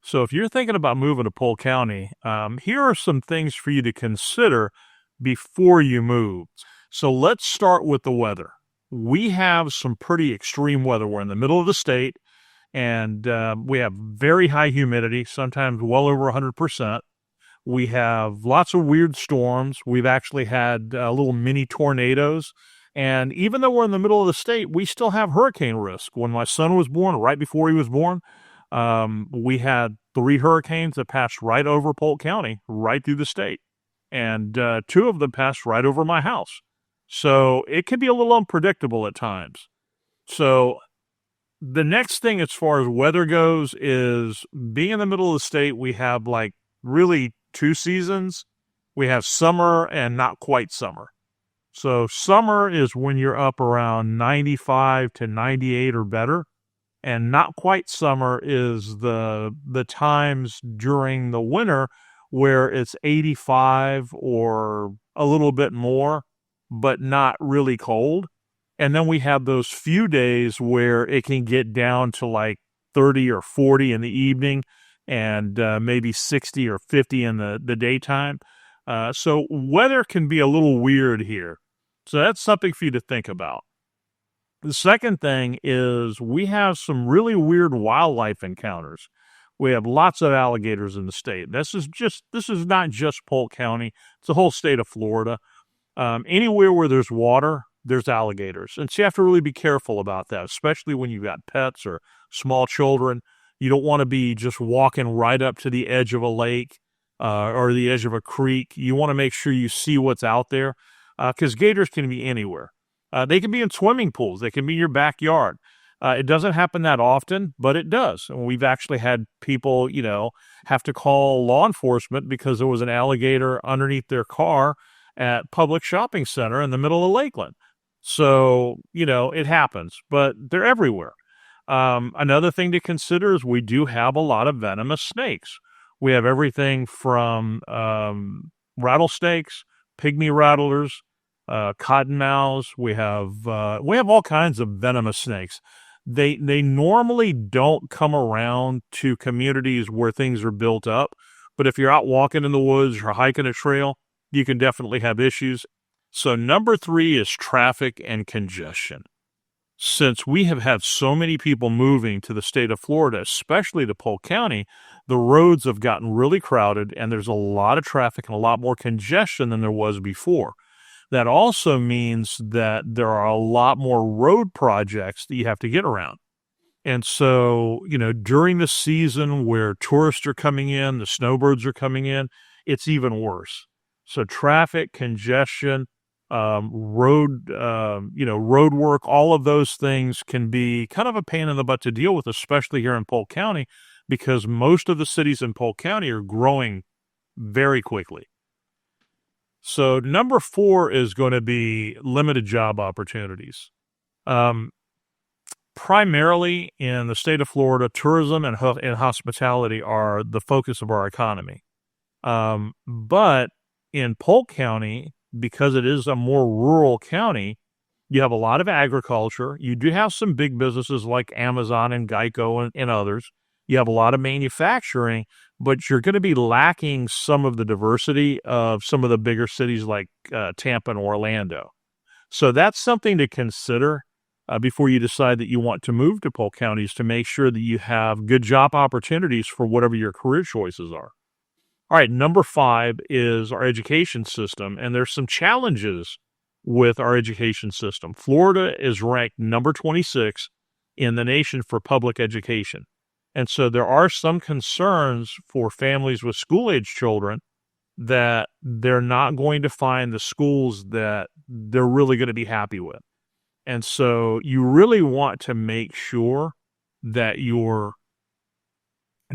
So if you're thinking about moving to Polk County, here are some things for you to consider before you move. So let's start with the weather. We have some pretty extreme weather. We're in the middle of the state, and we have very high humidity, sometimes well over 100%. We have lots of weird storms. We've actually had little mini tornadoes. And even though we're in the middle of the state, we still have hurricane risk. When my son was born, right before he was born, we had 3 hurricanes that passed right over Polk County, right through the state. And 2 of them passed right over my house. So it can be a little unpredictable at times. So the next thing as far as weather goes is being in the middle of the state, we have like really 2 seasons. We have summer and not quite summer. So summer is when you're up around 95 to 98 or better. And not quite summer is the times during the winter where it's 85 or a little bit more, but not really cold. And then we have those few days where it can get down to like 30 or 40 in the evening and maybe 60 or 50 in the daytime. So weather can be a little weird here. So that's something for you to think about. The second thing is we have some really weird wildlife encounters. We have lots of alligators in the state. This is not just Polk County. It's the whole state of Florida. Anywhere where there's water, there's alligators. And so you have to really be careful about that, especially when you've got pets or small children. You don't want to be just walking right up to the edge of a lake or the edge of a creek. You want to make sure you see what's out there because gators can be anywhere. They can be in swimming pools. They can be in your backyard. It doesn't happen that often, but it does. And we've actually had people, have to call law enforcement because there was an alligator underneath their car at Public Shopping Center in the middle of Lakeland. So, it happens, but they're everywhere. Another thing to consider is we do have a lot of venomous snakes. We have everything from rattlesnakes, pygmy rattlers, cottonmouths. We have all kinds of venomous snakes. They normally don't come around to communities where things are built up, but if you're out walking in the woods or hiking a trail, you can definitely have issues. So number 3 is traffic and congestion. Since we have had so many people moving to the state of Florida, especially to Polk County, the roads have gotten really crowded and there's a lot of traffic and a lot more congestion than there was before. That also means that there are a lot more road projects that you have to get around. And so, during the season where tourists are coming in, the snowbirds are coming in, it's even worse. So traffic, congestion, road work, all of those things can be kind of a pain in the butt to deal with, especially here in Polk County, because most of the cities in Polk County are growing very quickly. So number 4 is going to be limited job opportunities. Primarily in the state of Florida, tourism and hospitality are the focus of our economy. But in Polk County, because it is a more rural county, you have a lot of agriculture. You do have some big businesses like Amazon and Geico and others. You have a lot of manufacturing, but you're going to be lacking some of the diversity of some of the bigger cities like Tampa and Orlando. So that's something to consider before you decide that you want to move to Polk County, is to make sure that you have good job opportunities for whatever your career choices are. All right, number 5 is our education system, and there's some challenges with our education system. Florida is ranked number 26 in the nation for public education. And so there are some concerns for families with school-age children that they're not going to find the schools that they're really going to be happy with. And so you really want to make sure that you're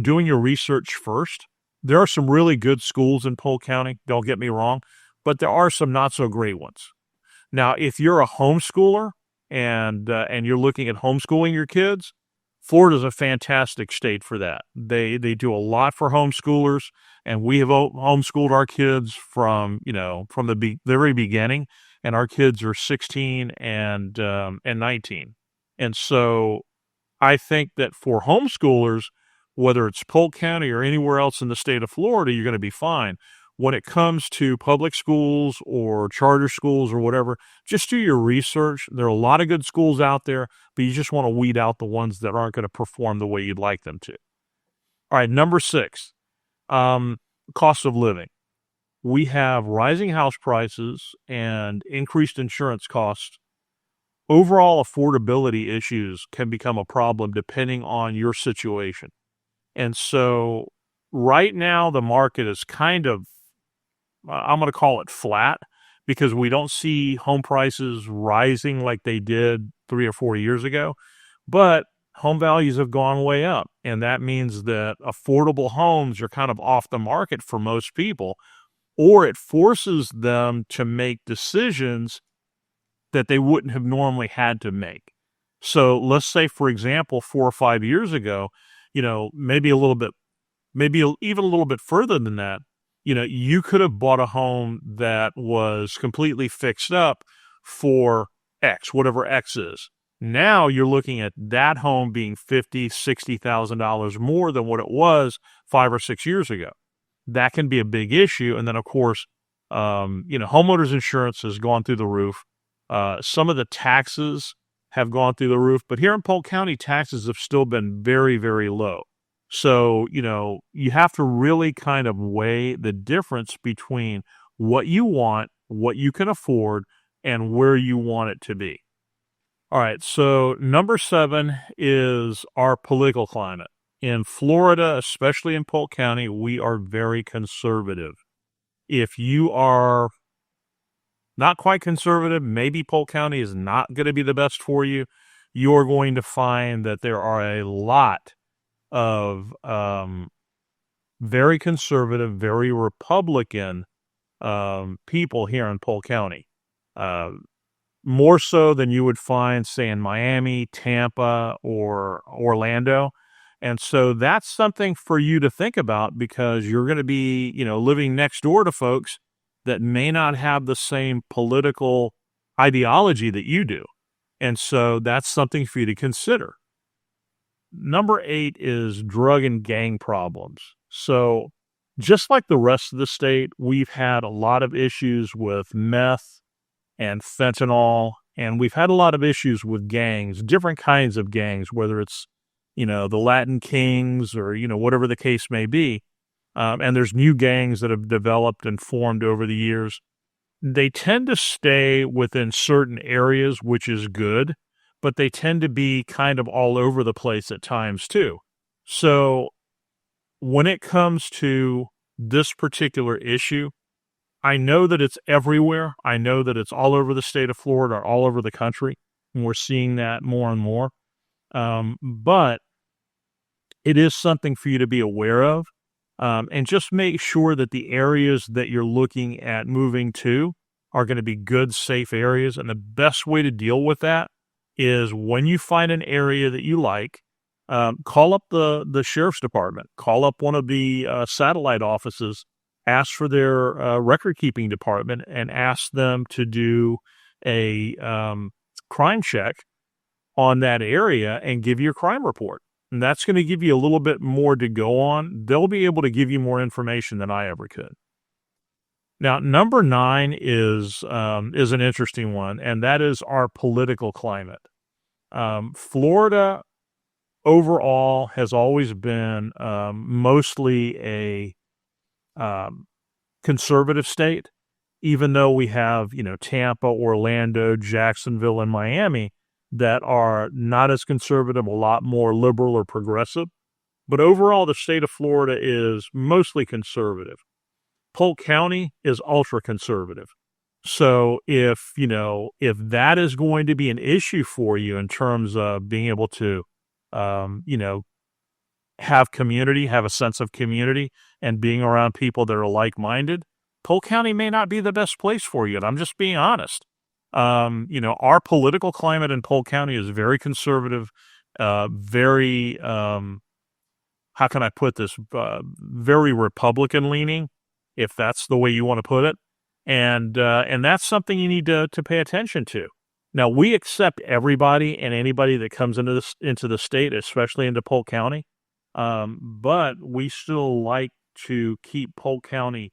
doing your research first. There are some really good schools in Polk County, don't get me wrong, but there are some not so great ones. Now, if you're a homeschooler and you're looking at homeschooling your kids, Florida's a fantastic state for that. They do a lot for homeschoolers, and we have homeschooled our kids from the very beginning, and our kids are 16 and 19. And so I think that for homeschoolers, whether it's Polk County or anywhere else in the state of Florida, you're going to be fine. When it comes to public schools or charter schools or whatever, just do your research. There are a lot of good schools out there, but you just want to weed out the ones that aren't going to perform the way you'd like them to. All right, number 6, cost of living. We have rising house prices and increased insurance costs. Overall affordability issues can become a problem depending on your situation. And so right now the market is kind of, I'm going to call it flat, because we don't see home prices rising like they did 3 or 4 years ago, but home values have gone way up. And that means that affordable homes are kind of off the market for most people, or it forces them to make decisions that they wouldn't have normally had to make. So let's say, for example, 4 or 5 years ago, maybe even a little bit further than that, you could have bought a home that was completely fixed up for X, whatever X is. Now you're looking at that home being $50,000, $60,000 more than what it was 5 or 6 years ago. That can be a big issue. And then, of course, homeowners insurance has gone through the roof. Some of the taxes have gone through the roof, but here in Polk County, taxes have still been very, very low. So, you have to really kind of weigh the difference between what you want, what you can afford, and where you want it to be. All right, so number 7 is our political climate. In Florida, especially in Polk County, we are very conservative. If you are not quite conservative, maybe Polk County is not going to be the best for you. You're going to find that there are a lot of very conservative, very Republican people here in Polk County. More so than you would find, say, in Miami, Tampa, or Orlando. And so that's something for you to think about, because you're going to be, living next door to folks that may not have the same political ideology that you do. And so that's something for you to consider. Number 8 is drug and gang problems. So just like the rest of the state, we've had a lot of issues with meth and fentanyl, and we've had a lot of issues with gangs, different kinds of gangs, whether it's, the Latin Kings or, whatever the case may be. And there's new gangs that have developed and formed over the years. They tend to stay within certain areas, which is good, but they tend to be kind of all over the place at times too. So when it comes to this particular issue, I know that it's everywhere. I know that it's all over the state of Florida, all over the country, and we're seeing that more and more. But it is something for you to be aware of, and just make sure that the areas that you're looking at moving to are going to be good, safe areas. And the best way to deal with that is, when you find an area that you like, call up the sheriff's department, call up one of the satellite offices, ask for their record-keeping department, and ask them to do a crime check on that area and give you a crime report. And that's going to give you a little bit more to go on. They'll be able to give you more information than I ever could. Now, number 9 is an interesting one, and that is our political climate. Florida overall has always been mostly a conservative state, even though we have, Tampa, Orlando, Jacksonville, and Miami that are not as conservative, a lot more liberal or progressive. But overall, the state of Florida is mostly conservative. Polk County is ultra conservative. So if that is going to be an issue for you in terms of being able to, have community, have a sense of community, and being around people that are like-minded, Polk County may not be the best place for you. And I'm just being honest. Our political climate in Polk County is very conservative, very, how can I put this, very Republican-leaning, if that's the way you want to put it. And that's something you need to pay attention to. Now, we accept everybody and anybody that comes into the state, especially into Polk County. But we still like to keep Polk County,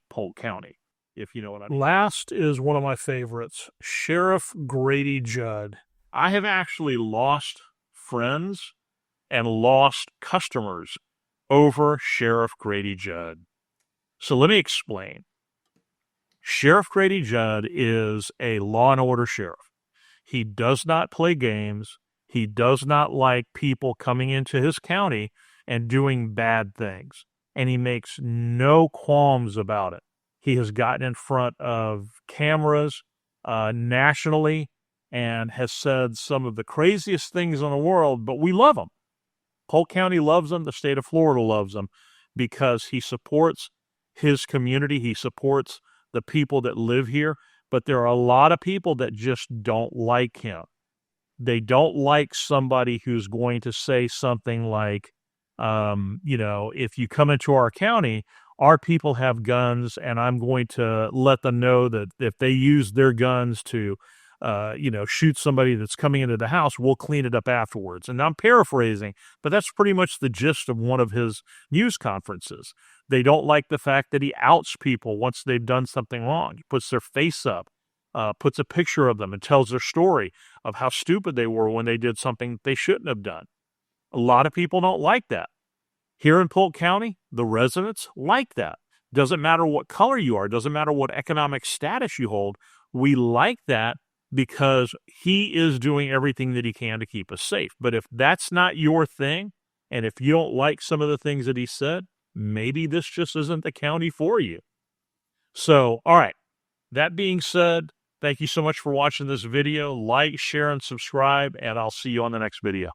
if you know what I mean. Last is one of my favorites, Sheriff Grady Judd. I have actually lost friends and lost customers over Sheriff Grady Judd. So let me explain. Sheriff Grady Judd is a law and order sheriff. He does not play games. He does not like people coming into his county and doing bad things. And he makes no qualms about it. He has gotten in front of cameras nationally and has said some of the craziest things in the world, but we love him. Polk County loves him. The state of Florida loves him because he supports his community. He supports the people that live here. But there are a lot of people that just don't like him. They don't like somebody who's going to say something like, if you come into our county, our people have guns, and I'm going to let them know that if they use their guns to, shoot somebody that's coming into the house, we'll clean it up afterwards. And I'm paraphrasing, but that's pretty much the gist of one of his news conferences. They don't like the fact that he outs people once they've done something wrong. He puts their face up, puts a picture of them, and tells their story of how stupid they were when they did something they shouldn't have done. A lot of people don't like that. Here in Polk County, the residents like that. Doesn't matter what color you are, doesn't matter what economic status you hold. We like that because he is doing everything that he can to keep us safe. But if that's not your thing, and if you don't like some of the things that he said, maybe this just isn't the county for you. So, all right. That being said, thank you so much for watching this video. Like, share, and subscribe, and I'll see you on the next video.